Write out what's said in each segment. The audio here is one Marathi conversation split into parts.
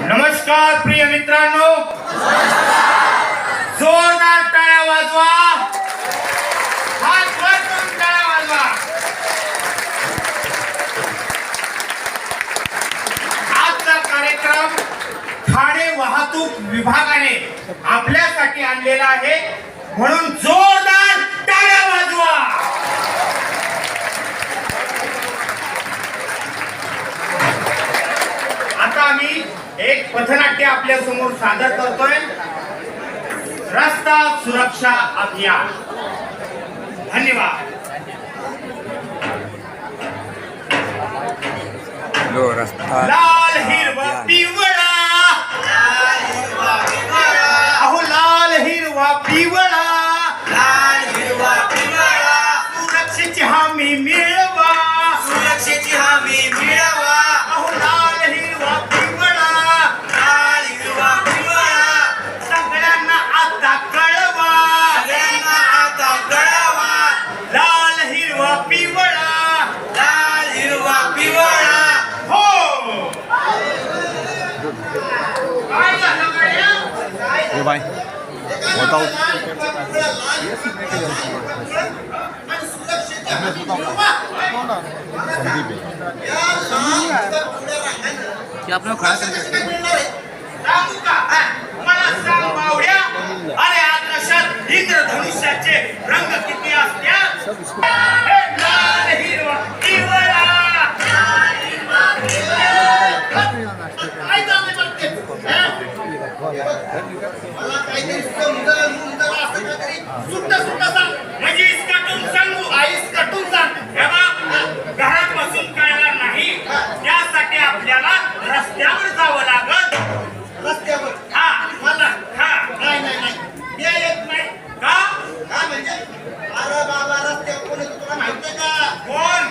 नमस्कार प्रिय मित्रांनो, जोरदार टाळ्या वाजवा, हात वर करून टाळ्या वाजवा. आजचा कार्यक्रम ठाणे वाहतूक विभागाने आपल्यासाठी आणलेला आहे, म्हणून जोरदार टाळ्या वाजवा. आता आम्ही एक पथनाट्य आपल्या समोर सादर करतोय, रस्ता सुरक्षा अभियान. धन्यवाद. लाल हिरवा पिवळा, अहो लाल हिरवा पिवळा, सुरक्षेची हमी मिळवा, सुरक्षेची हमी मिळवा. अहो लाल हिरवा पिवळा, सगळ्यांना आता कळवा, सगळ्यांना आता कळवा. लाल हिरवा पिवळा. लाल हिरवा पिवळा. हो काय झालं गाड्या? हो भाई बताओ. क्या आपने खड़ा सांगू का? मला सांग बावड्या, अरे आकाशात इंद्रधनुष्याचे रंग किती असतात? हे लाल हिरवा पिवळा. काय झालं बघते? मला काहीतरी समजलं असं काहीतरी सुट्टा सांग, म्हणजे इसकाटून सांगू, इसकाटून सांग. हे बघ, घरात बसून कळणार नाही, त्यासाठी आपल्याला रस्त्यावर जावं लागत. रस्त्यावर? हा मला हा नाही मी येत नाही का? का म्हणजे? अरे बाबा रस्त्यावर कोणी तुला माहितीये का? कोण?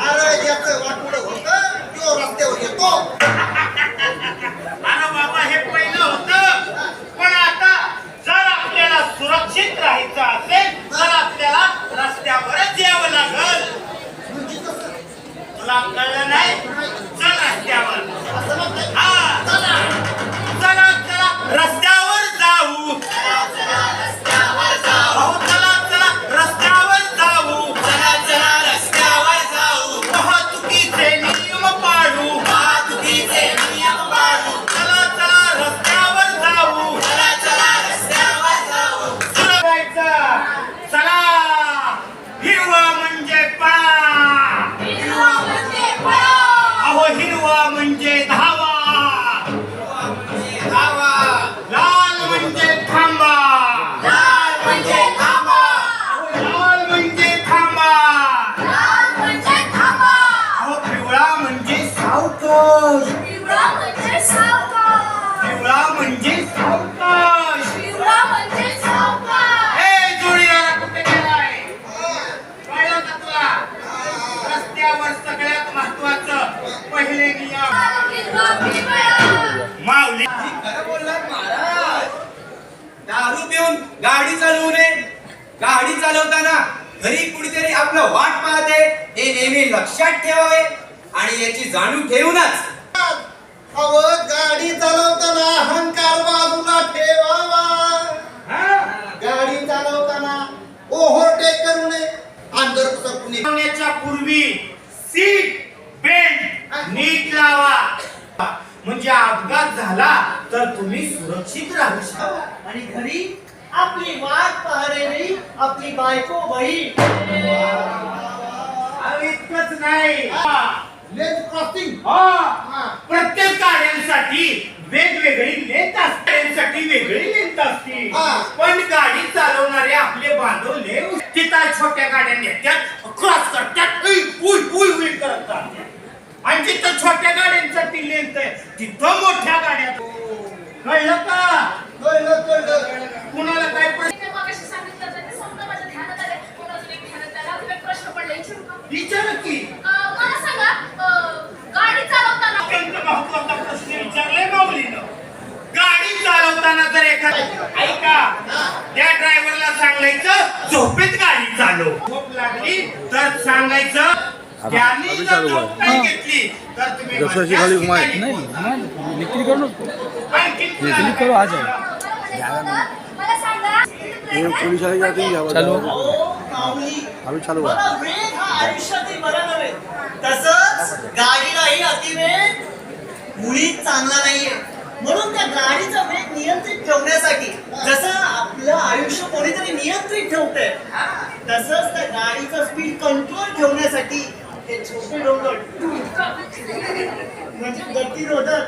अरे ज्याचं वाटोळं होतं तो रस्त्यावर येतो. अरे बाबा हे पहिलं होतं, पण आता जर आपल्याला सुरक्षित राहायचं असेल तर आपल्याला रस्त्यावरच यावं लागल. तुला कळलं नाही? चल रस्त्यावर. हा चला चला चला रस्त्यावर जाऊ. अहो चला चला रस्त्यावर जाऊ. चला रस्त्यावर जाऊ. वाहतुकीचे नियम पाळू. वाहतुकीचे नियम पाळू. चला चला रस्त्यावर जाऊ. चला रस्त्यावर जाऊ. चला हिरवा म्हणजे पळा. हिरवा म्हणजे पळा. अहो हिरवा म्हणजे धावा. धावा. लाल म्हणजे थांबा. लाल म्हणजे थांबा. अहो लाल म्हणजे थांबा. लाल म्हणजे थांबा. अहो पिवळा म्हणजे सावकाश. पिवळा म्हणजे सावकाश. पिवळा म्हणजे सावकाश. पिवळा म्हणजे सावकाश. ए जोडीदारा कुठे गेलाय? कळलं का तुला? रस्त्यावर सगळ्यात महत्वाचं पहिले नियम. हिरवा पिवळा. माऊली खरं बोललात महाराज. दारू पिऊन गाडी चालवू नये. गाडी चालवताना घरी कुणीतरी आपलं वाट पाहते हे नेहमी लक्षात ठेवावे आणि याची जाणीव ठेवूनच अहो गाडी चालवताना अहंकार बाजूला ठेवावा. गाडी चालवताना ओव्हरटेक करू नये. अंदर कुणी लावण्याच्या पूर्वी सीट बेल्ट नीट लावा, म्हणजे अपघात झाला तर तुम्ही सुरक्षित राहू शकता. आणि घरी आपली वाट पाहणारी आपली बायको बहीण. इतकंच नाही, लेन क्रॉसिंग. प्रत्येक गाड्यांसाठी वेगवेगळी लेन्थ असते, गाड्यांसाठी वेगळी लेन्थ असते. पण गाडी चालवणारे आपले बांधव तिथं छोट्या गाड्या नेत्यात, क्रॉस करतात, उई करतात. आणि जिथं छोट्या गाड्यांसाठी लेन्थ आहे तिथं मोठ्या गाड्या. कळलं का? कुणाला काय विचार की मला सांगा, गाडी चालवताना अत्यंत महत्वाचा प्रश्न विचारलाय माऊलीनं. गाडी चालवताना जर एखादा ऐका त्या ड्रायव्हरला सांगायचं झोपेत गाडी चालव. आलो झोप लागली तर सांगायचं त्यांनी अभी जर चालू झोप आहे. नाही घेतली तर तुम्ही जसं म्हणता खाली की घुमाय. नाही. निकली करो आणखीन कुणाला निकली करो आ जाए मला सांगा ये पुलिस वाले जाते हैं क्या चलो. अहो, माऊली, अभी चालू आहे. मला वेग हा आयुष्यातील बरा नव्हे. तसंच गाडीलाही अतिवेग मुळीच चांगला नाहीये. म्हणून त्या गाडीचा वेग नियंत्रित ठेवण्यासाठी जसं आपलं आयुष्य कोणीतरी नियंत्रित ठेवतंय तसंच त्या गाडीचं स्पीड कंट्रोल ठेवण्यासाठी हे छोटे डोंगर म्हणजे गतिरोधक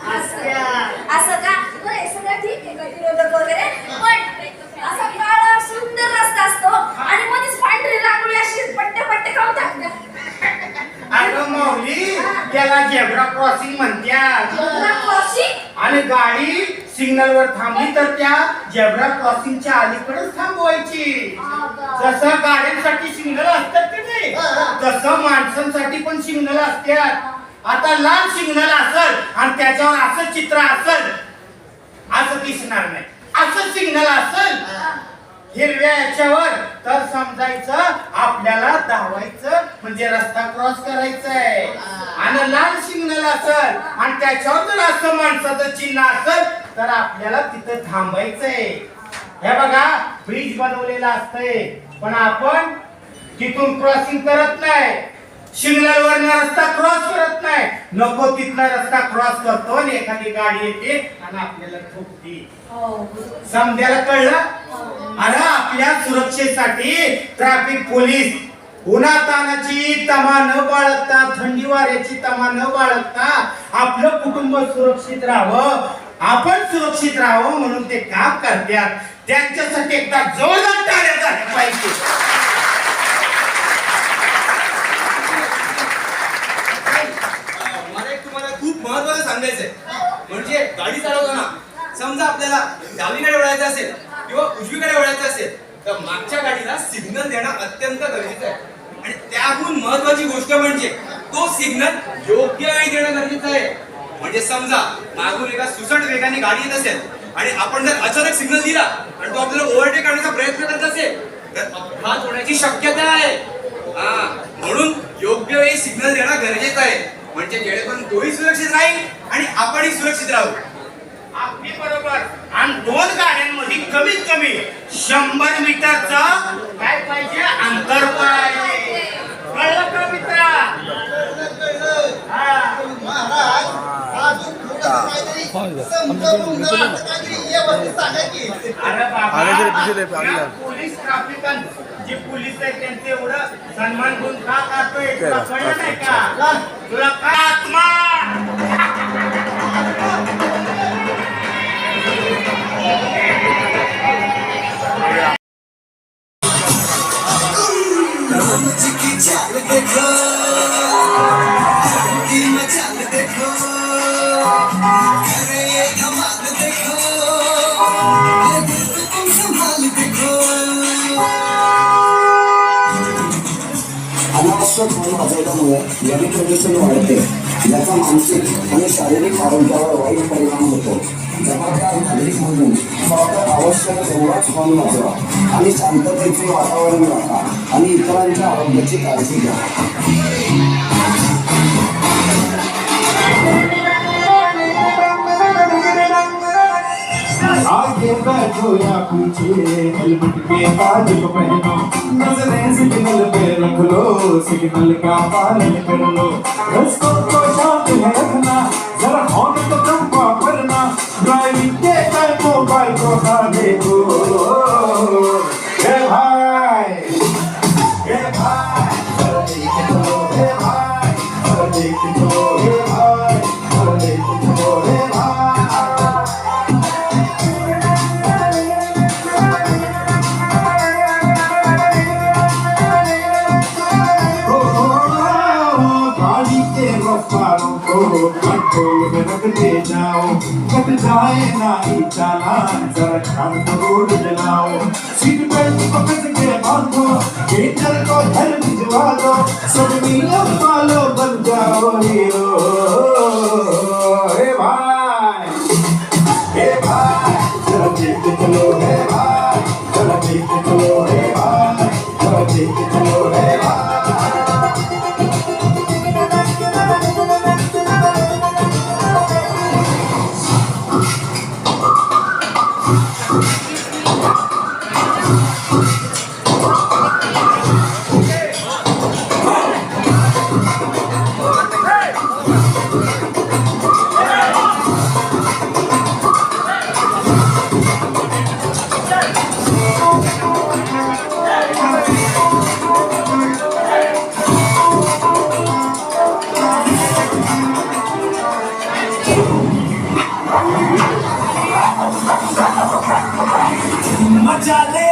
असं का बरं हे सगळं ठीक आहे गतिरोधक वगैरे पण असा काळा सुंदर रस्ता असतो आणि मध्येच पांढरी रांगोळी अशी पट्टे पट्टे खाऊन टाकतात अगं माऊली त्याला झेब्रा क्रॉसिंग म्हणतात क्रॉसिंग आणि गाडी सिग्नल वर थांबली तर त्या झेब्रा क्रॉसिंगच्या अलीकडेच थांबवायची जसं गाड्यांसाठी सिग्नल असतात की नाही तसं माणसांसाठी पण सिग्नल असतात आता लाल सिग्नल असल आणि त्याच्यावर असं चित्र असल असं दिसणार नाही असं सिग्नल असल हिरव्या याच्यावर तर समजायचं आपल्याला धावायचं म्हणजे रस्ता क्रॉस करायचा आहे आणि लाल सिग्नल असल आणि त्याच्यावर जर असं माणसाचं चिन्ह असल तर आपल्याला तिथं थांबायचंय हे बघा ब्रिज बनवलेला असतंय पण आपण तिथून क्रॉसिंग करत नाही सिग्नल वरनं रस्ता क्रॉस करत नाही नको तिथला रस्ता क्रॉस करतो आणि एखादी गाडी येते आणि आपल्याला ठोकते समजायला कळलं अरे आपल्या सुरक्षेसाठी ट्रॅफिक पोलीस उन्हातानाची तमा न बाळगता थंडी वाऱ्याची तमा न बाळगता आपलं कुटुंब सुरक्षित राहावं आपण सुरक्षित राहावं म्हणून ते काम करतात त्यांच्यासाठी एकदा जोरदार टाळ्या झाल्या पाहिजे मला एक तुम्हाला खूप महत्वाचं सांगायचंय म्हणजे गाडी चालवताना समजा आपल्याला डावीकडे वळायचं असेल किंवा उजवीकडे वळायचं असेल तर मागच्या गाडीला सिग्नल देणं अत्यंत गरजेचं आहे आणि त्याहून महत्वाची गोष्ट म्हणजे तो सिग्नल योग्य वेळी देणं गरजेचं आहे म्हणजे समजा मागून एका सुसट वेगाने गाडी येत असेल आणि आपण जर अचानक सिग्नल दिला आणि तो आपल्याला ओव्हरटेक करण्याचा प्रयत्न करत असेल तर अपघात होण्याची शक्यता आहे म्हणून योग्य वेळी सिग्नल देणं गरजेचं आहे म्हणजे जेणेकरून तोही सुरक्षित राहील आणि आपणही सुरक्षित राहू अगदी बरोबर आणि दोन गाड्यांमध्ये कमीत कमी 100 मीटरचं काय पाहिजे अंतर पाहिजे कळलं का मित्रा महाराज अरे बाबा आगे चले, पीछे ले, आगे या जा. पोलीस ट्रॅफिकन जे पोलीस आहेत त्यांचे एवढं सन्मान गुण का करतोय काय तुला रस्ता कळलं नाही का तुला काय आत्मा अनावश्यक हॉर्न वाजवल्यामुळे ध्वनी प्रदूषण वाढते याचा मानसिक आणि शारीरिक आरोग्यावर वाईट परिणाम होतो जबाबदार नागरिक म्हणून फक्त आवश्यक तेवढाच हॉर्न वाजवा आणि शांततेचे वातावरण राखा आणि इतरांच्या आरोग्याची काळजी घ्या आगे बैठो या पीछे हेलमेट के बाज को पहनो नजरें सिग्नल पे रख लो सिग्नल का पालन कर लो रस्तों को शांत है रखना जरा हॉर्न तो कम वापरना ड्राइविंग के टाइम मोबाइल को ना देखो हे भाई जरा देख लो हे भाई जरा देख लो हे भाई जरा देख लो हे भाई कंट्रोल में रखते जाओ कट जाए ना ही चालान जरा शांत रोड चलाओ सीट बेल्ट को कस के बांधो हीटर को घर भिजवा दो सब नियम वालों बन जाओ हीरो हे भाई जरा देख चलो हे भाई जरा देख चलो हे भाई जरा देख मचा ले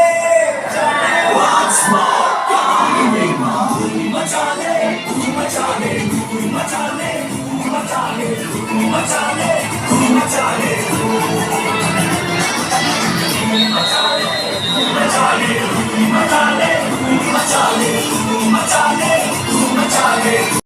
Once more, कहानी में धूम मचा ले धूम मचा ले धूम मचा ले धूम मचा ले धूम मचा ले धूम मचा ले धूम मचा ले धूम मचा ले धूम मचा ले धूम मचा ले धूम मचा ले धूम मचा ले